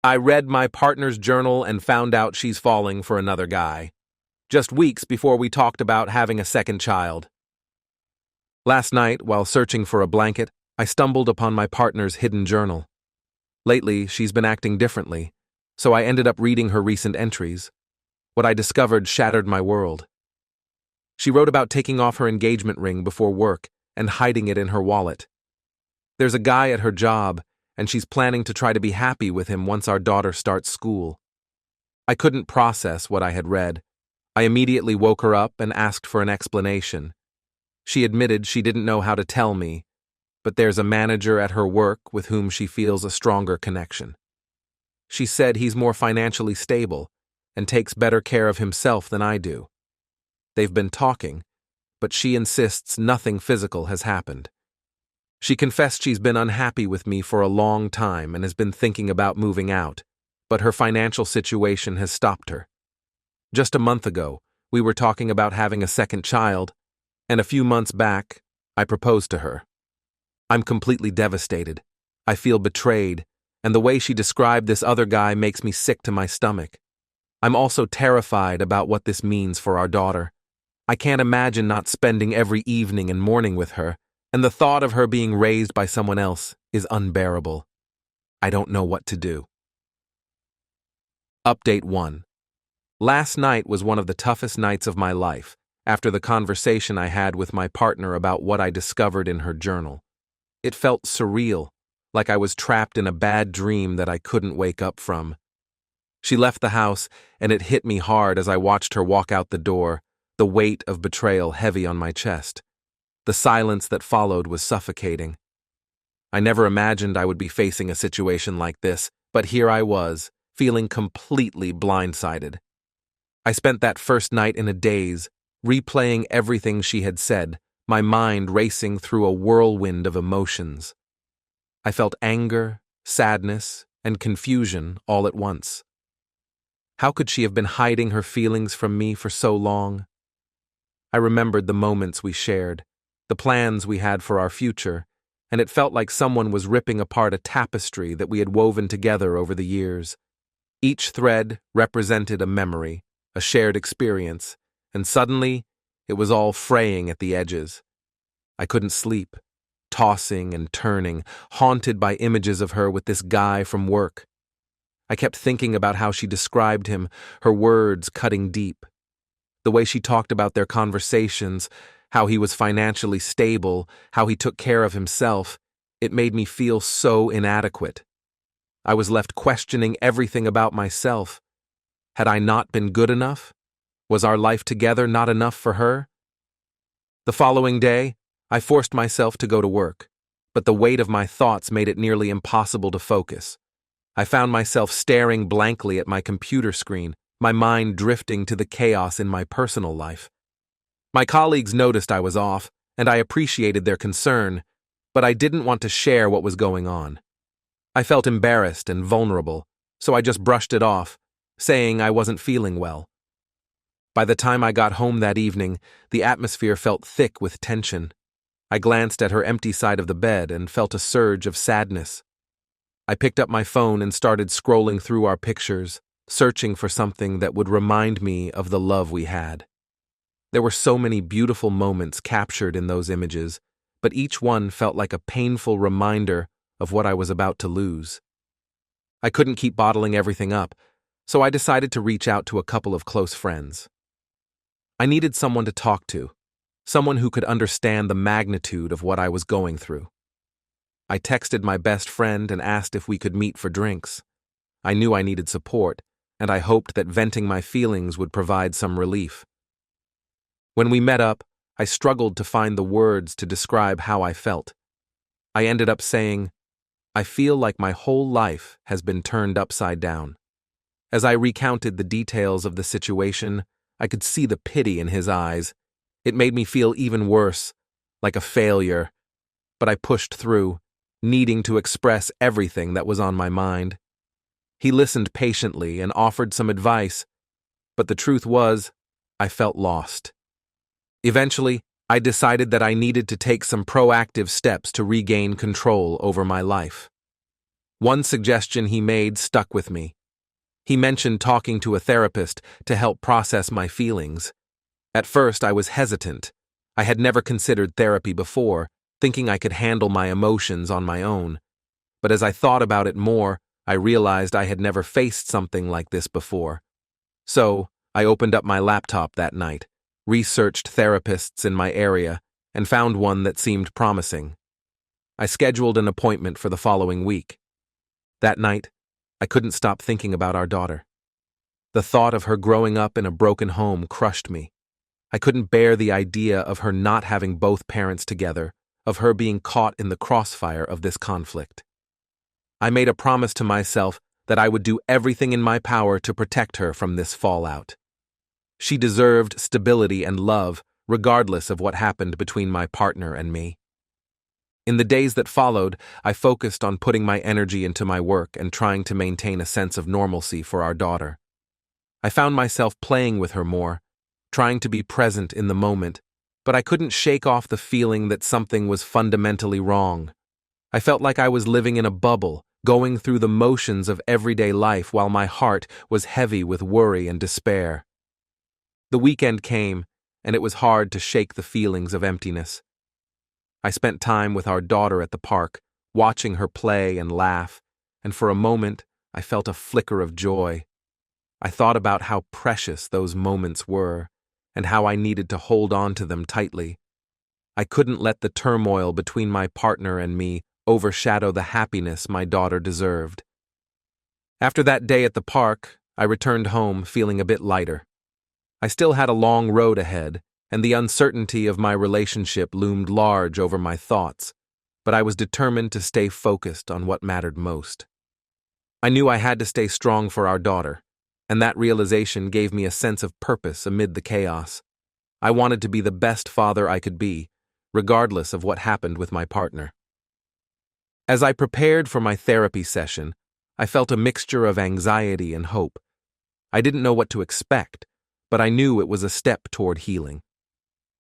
I read my partner's journal and found out she's falling for another guy, just weeks before we talked about having a second child. Last night, while searching for a blanket, I stumbled upon my partner's hidden journal. Lately, she's been acting differently, so I ended up reading her recent entries. What I discovered shattered my world. She wrote about taking off her engagement ring before work and hiding it in her wallet. There's a guy at her job, and she's planning to try to be happy with him once our daughter starts school. I couldn't process what I had read. I immediately woke her up and asked for an explanation. She admitted she didn't know how to tell me, but there's a manager at her work with whom she feels a stronger connection. She said he's more financially stable and takes better care of himself than I do. They've been talking, but she insists nothing physical has happened. She confessed she's been unhappy with me for a long time and has been thinking about moving out, but her financial situation has stopped her. Just a month ago, we were talking about having a second child, and a few months back, I proposed to her. I'm completely devastated. I feel betrayed, and the way she described this other guy makes me sick to my stomach. I'm also terrified about what this means for our daughter. I can't imagine not spending every evening and morning with her, and the thought of her being raised by someone else is unbearable. I don't know what to do. Update 1. Last night was one of the toughest nights of my life, after the conversation I had with my partner about what I discovered in her journal. It felt surreal, like I was trapped in a bad dream that I couldn't wake up from. She left the house, and it hit me hard as I watched her walk out the door, the weight of betrayal heavy on my chest. The silence that followed was suffocating. I never imagined I would be facing a situation like this, but here I was, feeling completely blindsided. I spent that first night in a daze, replaying everything she had said, my mind racing through a whirlwind of emotions. I felt anger, sadness, and confusion all at once. How could she have been hiding her feelings from me for so long? I remembered the moments we shared, the plans we had for our future, and it felt like someone was ripping apart a tapestry that we had woven together over the years. Each thread represented a memory, a shared experience, and suddenly, it was all fraying at the edges. I couldn't sleep, tossing and turning, haunted by images of her with this guy from work. I kept thinking about how she described him, her words cutting deep. The way she talked about their conversations, how he was financially stable, how he took care of himself, it made me feel so inadequate. I was left questioning everything about myself. Had I not been good enough? Was our life together not enough for her? The following day, I forced myself to go to work, but the weight of my thoughts made it nearly impossible to focus. I found myself staring blankly at my computer screen, my mind drifting to the chaos in my personal life. My colleagues noticed I was off, and I appreciated their concern, but I didn't want to share what was going on. I felt embarrassed and vulnerable, so I just brushed it off, saying I wasn't feeling well. By the time I got home that evening, the atmosphere felt thick with tension. I glanced at her empty side of the bed and felt a surge of sadness. I picked up my phone and started scrolling through our pictures, searching for something that would remind me of the love we had. There were so many beautiful moments captured in those images, but each one felt like a painful reminder of what I was about to lose. I couldn't keep bottling everything up, so I decided to reach out to a couple of close friends. I needed someone to talk to, someone who could understand the magnitude of what I was going through. I texted my best friend and asked if we could meet for drinks. I knew I needed support, and I hoped that venting my feelings would provide some relief. When we met up, I struggled to find the words to describe how I felt. I ended up saying, "I feel like my whole life has been turned upside down." As I recounted the details of the situation, I could see the pity in his eyes. It made me feel even worse, like a failure, but I pushed through, needing to express everything that was on my mind. He listened patiently and offered some advice, but the truth was, I felt lost. Eventually, I decided that I needed to take some proactive steps to regain control over my life. One suggestion he made stuck with me. He mentioned talking to a therapist to help process my feelings. At first, I was hesitant. I had never considered therapy before, thinking I could handle my emotions on my own. But as I thought about it more, I realized I had never faced something like this before. So, I opened up my laptop that night, researched therapists in my area, and found one that seemed promising. I scheduled an appointment for the following week. That night, I couldn't stop thinking about our daughter. The thought of her growing up in a broken home crushed me. I couldn't bear the idea of her not having both parents together, of her being caught in the crossfire of this conflict. I made a promise to myself that I would do everything in my power to protect her from this fallout. She deserved stability and love, regardless of what happened between my partner and me. In the days that followed, I focused on putting my energy into my work and trying to maintain a sense of normalcy for our daughter. I found myself playing with her more, trying to be present in the moment, but I couldn't shake off the feeling that something was fundamentally wrong. I felt like I was living in a bubble, going through the motions of everyday life while my heart was heavy with worry and despair. The weekend came, and it was hard to shake the feelings of emptiness. I spent time with our daughter at the park, watching her play and laugh, and for a moment I felt a flicker of joy. I thought about how precious those moments were, and how I needed to hold on to them tightly. I couldn't let the turmoil between my partner and me overshadow the happiness my daughter deserved. After that day at the park, I returned home feeling a bit lighter. I still had a long road ahead, and the uncertainty of my relationship loomed large over my thoughts, but I was determined to stay focused on what mattered most. I knew I had to stay strong for our daughter, and that realization gave me a sense of purpose amid the chaos. I wanted to be the best father I could be, regardless of what happened with my partner. As I prepared for my therapy session, I felt a mixture of anxiety and hope. I didn't know what to expect, but I knew it was a step toward healing.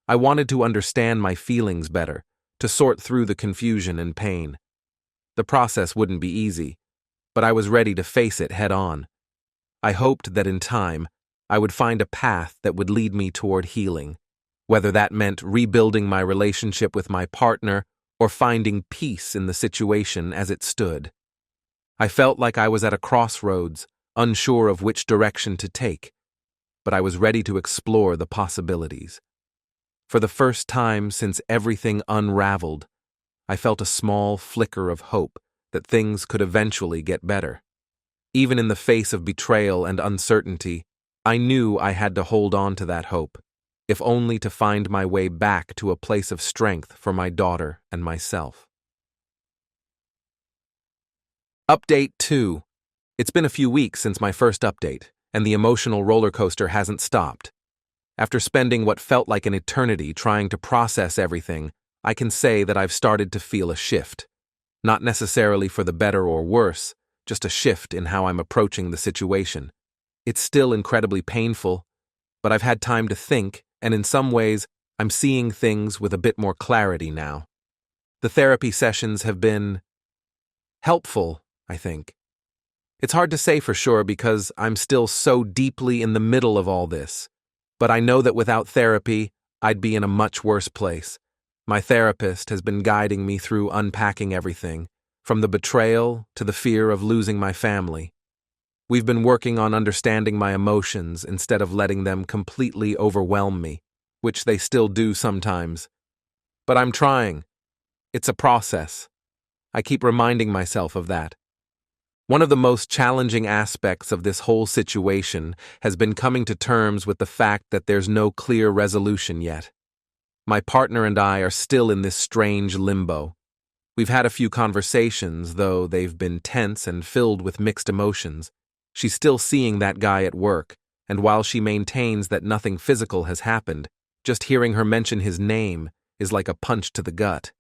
I wanted to understand my feelings better, to sort through the confusion and pain. The process wouldn't be easy, but I was ready to face it head on. I hoped that in time, I would find a path that would lead me toward healing, whether that meant rebuilding my relationship with my partner or finding peace in the situation as it stood. I felt like I was at a crossroads, unsure of which direction to take, but I was ready to explore the possibilities. For the first time since everything unraveled, I felt a small flicker of hope that things could eventually get better. Even in the face of betrayal and uncertainty, I knew I had to hold on to that hope, if only to find my way back to a place of strength for my daughter and myself. Update 2. It's been a few weeks since my first update, and the emotional roller coaster hasn't stopped. After spending what felt like an eternity trying to process everything, I can say that I've started to feel a shift. Not necessarily for the better or worse, just a shift in how I'm approaching the situation. It's still incredibly painful, but I've had time to think, and in some ways, I'm seeing things with a bit more clarity now. The therapy sessions have been helpful, I think. It's hard to say for sure because I'm still so deeply in the middle of all this. But I know that without therapy, I'd be in a much worse place. My therapist has been guiding me through unpacking everything, from the betrayal to the fear of losing my family. We've been working on understanding my emotions instead of letting them completely overwhelm me, which they still do sometimes. But I'm trying. It's a process. I keep reminding myself of that. One of the most challenging aspects of this whole situation has been coming to terms with the fact that there's no clear resolution yet. My partner and I are still in this strange limbo. We've had a few conversations, though they've been tense and filled with mixed emotions. She's still seeing that guy at work, and while she maintains that nothing physical has happened, just hearing her mention his name is like a punch to the gut.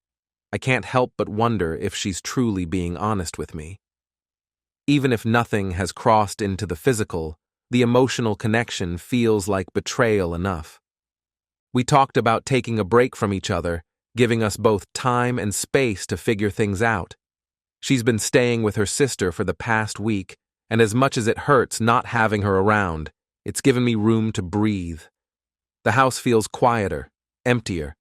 I can't help but wonder if she's truly being honest with me. Even if nothing has crossed into the physical, the emotional connection feels like betrayal enough. We talked about taking a break from each other, giving us both time and space to figure things out. She's been staying with her sister for the past week, and as much as it hurts not having her around, it's given me room to breathe. The house feels quieter, emptier.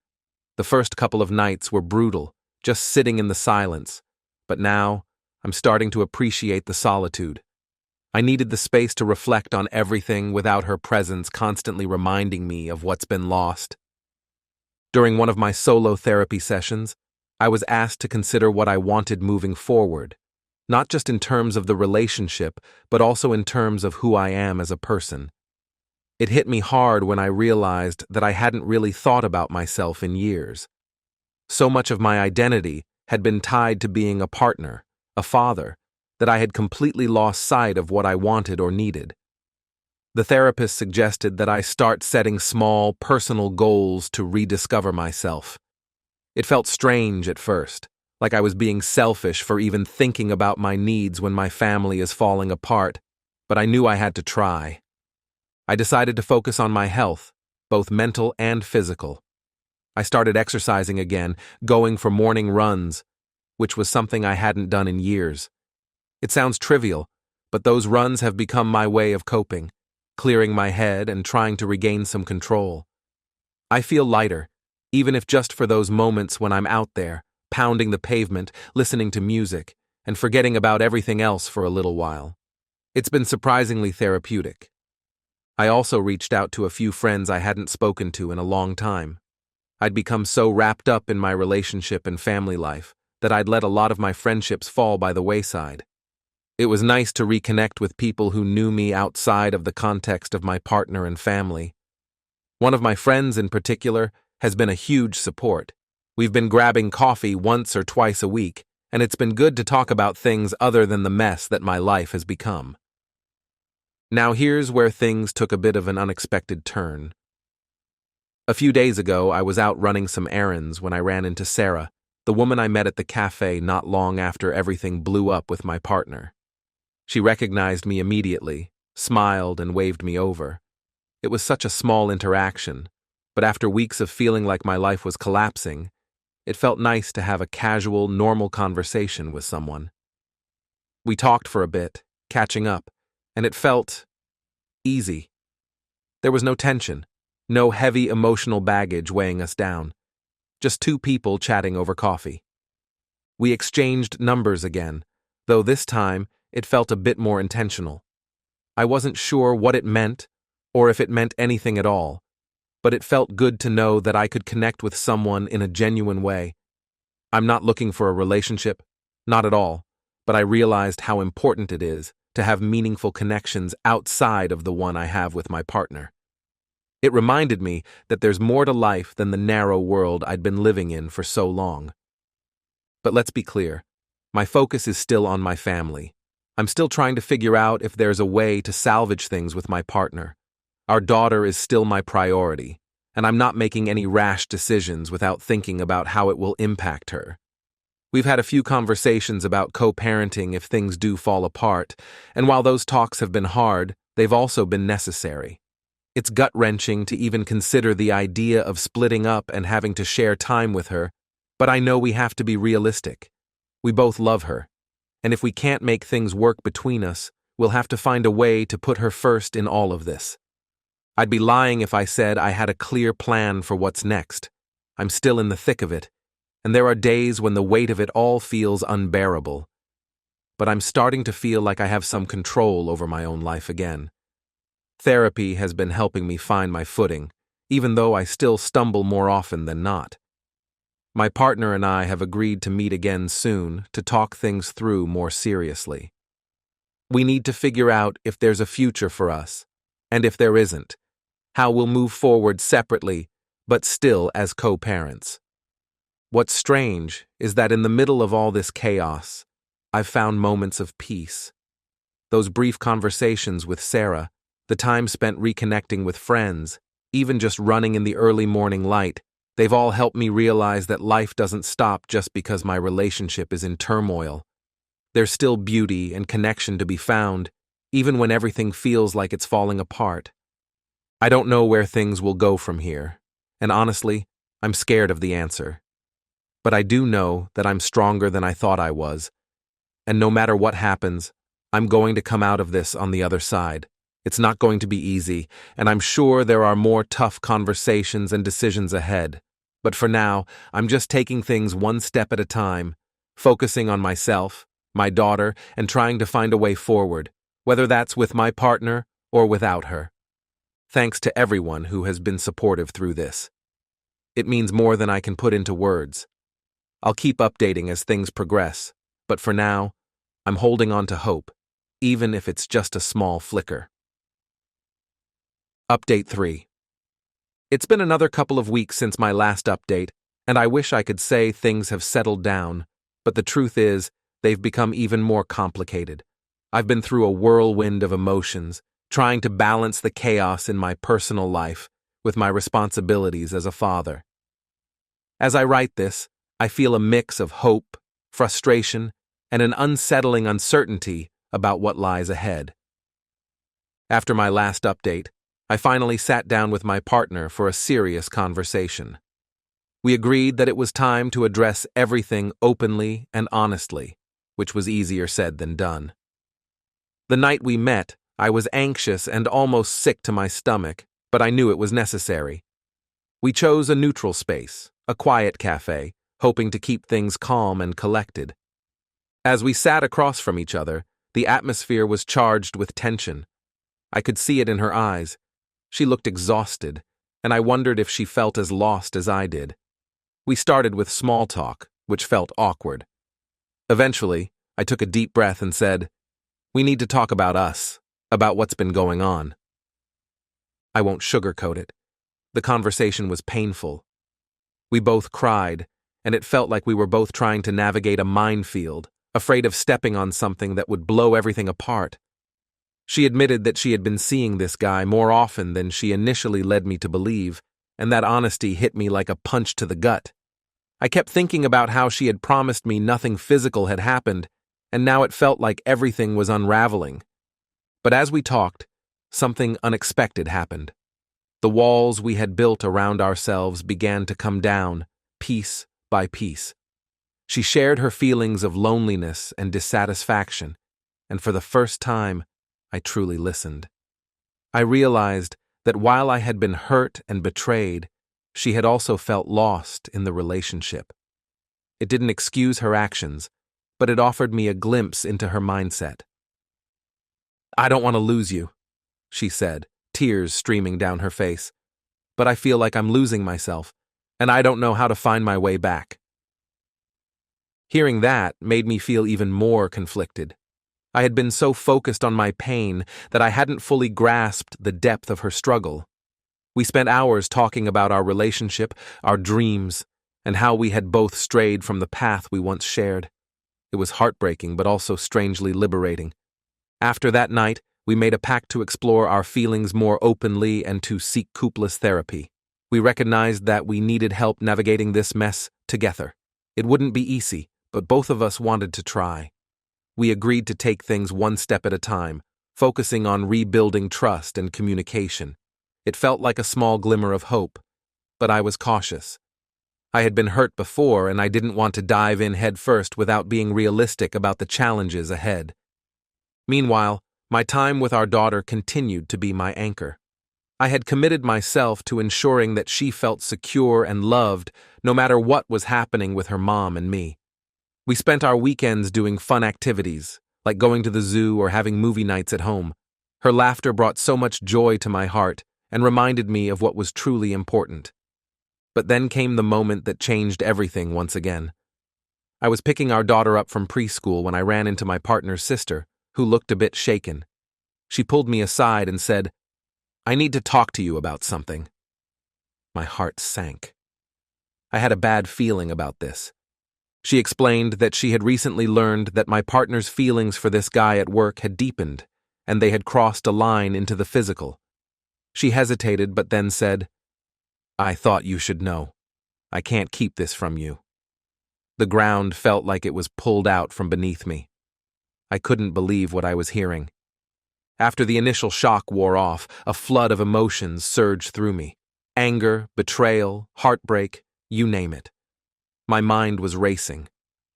The first couple of nights were brutal, just sitting in the silence, but now I'm starting to appreciate the solitude. I needed the space to reflect on everything without her presence constantly reminding me of what's been lost. During one of my solo therapy sessions, I was asked to consider what I wanted moving forward, not just in terms of the relationship, but also in terms of who I am as a person. It hit me hard when I realized that I hadn't really thought about myself in years. So much of my identity had been tied to being a partner, a father, that I had completely lost sight of what I wanted or needed. The therapist suggested that I start setting small, personal goals to rediscover myself. It felt strange at first, like I was being selfish for even thinking about my needs when my family is falling apart, but I knew I had to try. I decided to focus on my health, both mental and physical. I started exercising again, going for morning runs, which was something I hadn't done in years. It sounds trivial, but those runs have become my way of coping, clearing my head and trying to regain some control. I feel lighter, even if just for those moments when I'm out there, pounding the pavement, listening to music, and forgetting about everything else for a little while. It's been surprisingly therapeutic. I also reached out to a few friends I hadn't spoken to in a long time. I'd become so wrapped up in my relationship and family life that I'd let a lot of my friendships fall by the wayside. It was nice to reconnect with people who knew me outside of the context of my partner and family. One of my friends in particular has been a huge support. We've been grabbing coffee once or twice a week, and it's been good to talk about things other than the mess that my life has become. Now here's where things took a bit of an unexpected turn. A few days ago, I was out running some errands when I ran into Sarah, the woman I met at the cafe not long after everything blew up with my partner. She recognized me immediately, smiled, and waved me over. It was such a small interaction, but after weeks of feeling like my life was collapsing, it felt nice to have a casual, normal conversation with someone. We talked for a bit, catching up, and it felt easy. There was no tension, no heavy emotional baggage weighing us down, just two people chatting over coffee. We exchanged numbers again, though this time it felt a bit more intentional. I wasn't sure what it meant, or if it meant anything at all, but it felt good to know that I could connect with someone in a genuine way. I'm not looking for a relationship, not at all, but I realized how important it is to have meaningful connections outside of the one I have with my partner. It reminded me that there's more to life than the narrow world I'd been living in for so long. But let's be clear, my focus is still on my family. I'm still trying to figure out if there's a way to salvage things with my partner. Our daughter is still my priority, and I'm not making any rash decisions without thinking about how it will impact her. We've had a few conversations about co-parenting if things do fall apart, and while those talks have been hard, they've also been necessary. It's gut-wrenching to even consider the idea of splitting up and having to share time with her, but I know we have to be realistic. We both love her, and if we can't make things work between us, we'll have to find a way to put her first in all of this. I'd be lying if I said I had a clear plan for what's next. I'm still in the thick of it, and there are days when the weight of it all feels unbearable. But I'm starting to feel like I have some control over my own life again. Therapy has been helping me find my footing, even though I still stumble more often than not. My partner and I have agreed to meet again soon to talk things through more seriously. We need to figure out if there's a future for us, and if there isn't, how we'll move forward separately, but still as co-parents. What's strange is that in the middle of all this chaos, I've found moments of peace. Those brief conversations with Sarah, the time spent reconnecting with friends, even just running in the early morning light, they've all helped me realize that life doesn't stop just because my relationship is in turmoil. There's still beauty and connection to be found, even when everything feels like it's falling apart. I don't know where things will go from here, and honestly, I'm scared of the answer. But I do know that I'm stronger than I thought I was, and no matter what happens, I'm going to come out of this on the other side. It's not going to be easy, and I'm sure there are more tough conversations and decisions ahead. But for now, I'm just taking things one step at a time, focusing on myself, my daughter, and trying to find a way forward, whether that's with my partner or without her. Thanks to everyone who has been supportive through this. It means more than I can put into words. I'll keep updating as things progress, but for now, I'm holding on to hope, even if it's just a small flicker. Update 3. It's been another couple of weeks since my last update, and I wish I could say things have settled down, but the truth is, they've become even more complicated. I've been through a whirlwind of emotions, trying to balance the chaos in my personal life with my responsibilities as a father. As I write this, I feel a mix of hope, frustration, and an unsettling uncertainty about what lies ahead. After my last update, I finally sat down with my partner for a serious conversation. We agreed that it was time to address everything openly and honestly, which was easier said than done. The night we met, I was anxious and almost sick to my stomach, but I knew it was necessary. We chose a neutral space, a quiet cafe, hoping to keep things calm and collected. As we sat across from each other, the atmosphere was charged with tension. I could see it in her eyes. She looked exhausted, and I wondered if she felt as lost as I did. We started with small talk, which felt awkward. Eventually, I took a deep breath and said, "We need to talk about us, about what's been going on." I won't sugarcoat it. The conversation was painful. We both cried, and it felt like we were both trying to navigate a minefield, afraid of stepping on something that would blow everything apart. She admitted that she had been seeing this guy more often than she initially led me to believe, and that honesty hit me like a punch to the gut. I kept thinking about how she had promised me nothing physical had happened, and now it felt like everything was unraveling. But as we talked, something unexpected happened. The walls we had built around ourselves began to come down, piece by piece. She shared her feelings of loneliness and dissatisfaction, and for the first time, I truly listened. I realized that while I had been hurt and betrayed, she had also felt lost in the relationship. It didn't excuse her actions, but it offered me a glimpse into her mindset. "I don't want to lose you," she said, tears streaming down her face. "But I feel like I'm losing myself, and I don't know how to find my way back." Hearing that made me feel even more conflicted. I had been so focused on my pain that I hadn't fully grasped the depth of her struggle. We spent hours talking about our relationship, our dreams, and how we had both strayed from the path we once shared. It was heartbreaking but also strangely liberating. After that night, we made a pact to explore our feelings more openly and to seek couples therapy. We recognized that we needed help navigating this mess together. It wouldn't be easy, but both of us wanted to try. We agreed to take things one step at a time, focusing on rebuilding trust and communication. It felt like a small glimmer of hope, but I was cautious. I had been hurt before, and I didn't want to dive in headfirst without being realistic about the challenges ahead. Meanwhile, my time with our daughter continued to be my anchor. I had committed myself to ensuring that she felt secure and loved no matter what was happening with her mom and me. We spent our weekends doing fun activities, like going to the zoo or having movie nights at home. Her laughter brought so much joy to my heart and reminded me of what was truly important. But then came the moment that changed everything once again. I was picking our daughter up from preschool when I ran into my partner's sister, who looked a bit shaken. She pulled me aside and said, "I need to talk to you about something." My heart sank. I had a bad feeling about this. She explained that she had recently learned that my partner's feelings for this guy at work had deepened, and they had crossed a line into the physical. She hesitated but then said, "I thought you should know. I can't keep this from you." The ground felt like it was pulled out from beneath me. I couldn't believe what I was hearing. After the initial shock wore off, a flood of emotions surged through me. Anger, betrayal, heartbreak, you name it. My mind was racing.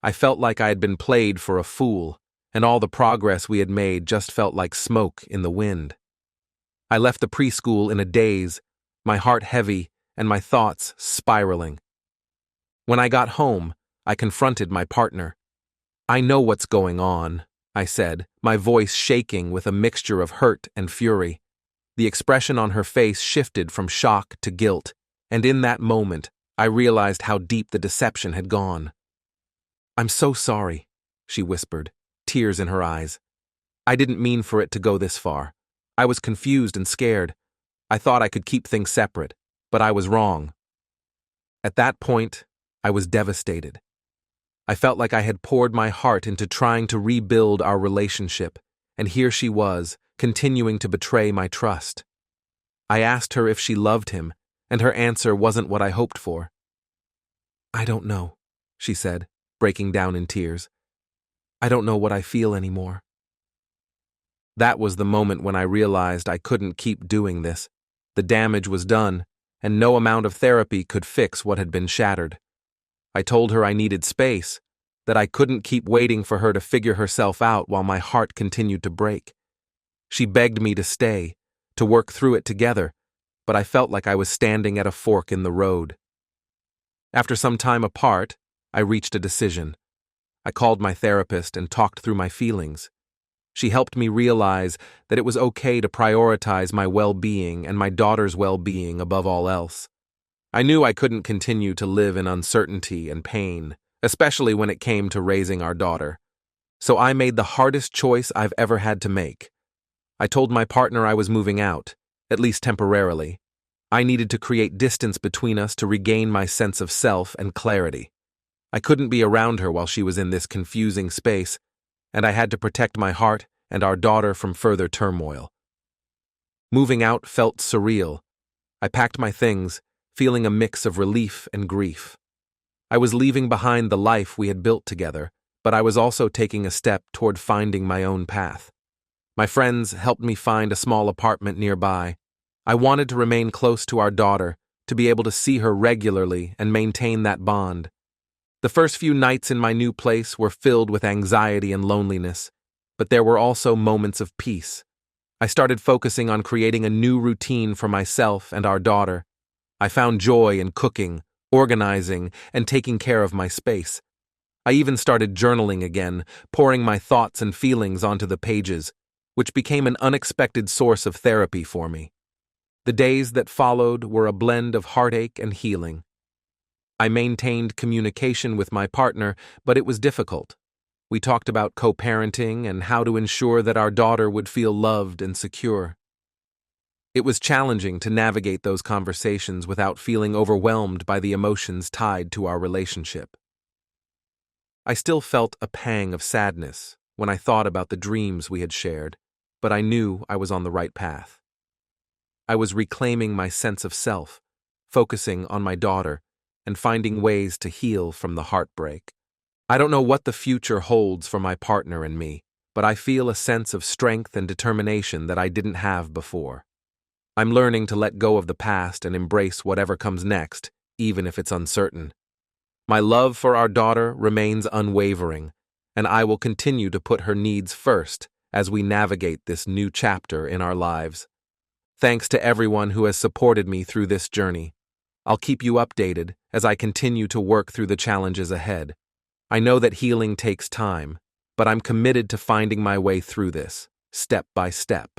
I felt like I had been played for a fool, and all the progress we had made just felt like smoke in the wind. I left the preschool in a daze, my heart heavy and my thoughts spiraling. When I got home, I confronted my partner. "I know what's going on," I said, my voice shaking with a mixture of hurt and fury. The expression on her face shifted from shock to guilt, and in that moment, I realized how deep the deception had gone. "I'm so sorry," she whispered, tears in her eyes. "I didn't mean for it to go this far. I was confused and scared. I thought I could keep things separate, but I was wrong." At that point, I was devastated. I felt like I had poured my heart into trying to rebuild our relationship, and here she was, continuing to betray my trust. I asked her if she loved him, and her answer wasn't what I hoped for. "I don't know," she said, breaking down in tears. "I don't know what I feel anymore." That was the moment when I realized I couldn't keep doing this. The damage was done, and no amount of therapy could fix what had been shattered. I told her I needed space, that I couldn't keep waiting for her to figure herself out while my heart continued to break. She begged me to stay, to work through it together, but I felt like I was standing at a fork in the road. After some time apart, I reached a decision. I called my therapist and talked through my feelings. She helped me realize that it was okay to prioritize my well-being and my daughter's well-being above all else. I knew I couldn't continue to live in uncertainty and pain, especially when it came to raising our daughter. So I made the hardest choice I've ever had to make. I told my partner I was moving out, at least temporarily. I needed to create distance between us to regain my sense of self and clarity. I couldn't be around her while she was in this confusing space, and I had to protect my heart and our daughter from further turmoil. Moving out felt surreal. I packed my things, feeling a mix of relief and grief. I was leaving behind the life we had built together, but I was also taking a step toward finding my own path. My friends helped me find a small apartment nearby. I wanted to remain close to our daughter, to be able to see her regularly and maintain that bond. The first few nights in my new place were filled with anxiety and loneliness, but there were also moments of peace. I started focusing on creating a new routine for myself and our daughter. I found joy in cooking, organizing, and taking care of my space. I even started journaling again, pouring my thoughts and feelings onto the pages, which became an unexpected source of therapy for me. The days that followed were a blend of heartache and healing. I maintained communication with my partner, but it was difficult. We talked about co-parenting and how to ensure that our daughter would feel loved and secure. It was challenging to navigate those conversations without feeling overwhelmed by the emotions tied to our relationship. I still felt a pang of sadness when I thought about the dreams we had shared, but I knew I was on the right path. I was reclaiming my sense of self, focusing on my daughter, and finding ways to heal from the heartbreak. I don't know what the future holds for my partner and me, but I feel a sense of strength and determination that I didn't have before. I'm learning to let go of the past and embrace whatever comes next, even if it's uncertain. My love for our daughter remains unwavering, and I will continue to put her needs first as we navigate this new chapter in our lives. Thanks to everyone who has supported me through this journey. I'll keep you updated as I continue to work through the challenges ahead. I know that healing takes time, but I'm committed to finding my way through this, step by step.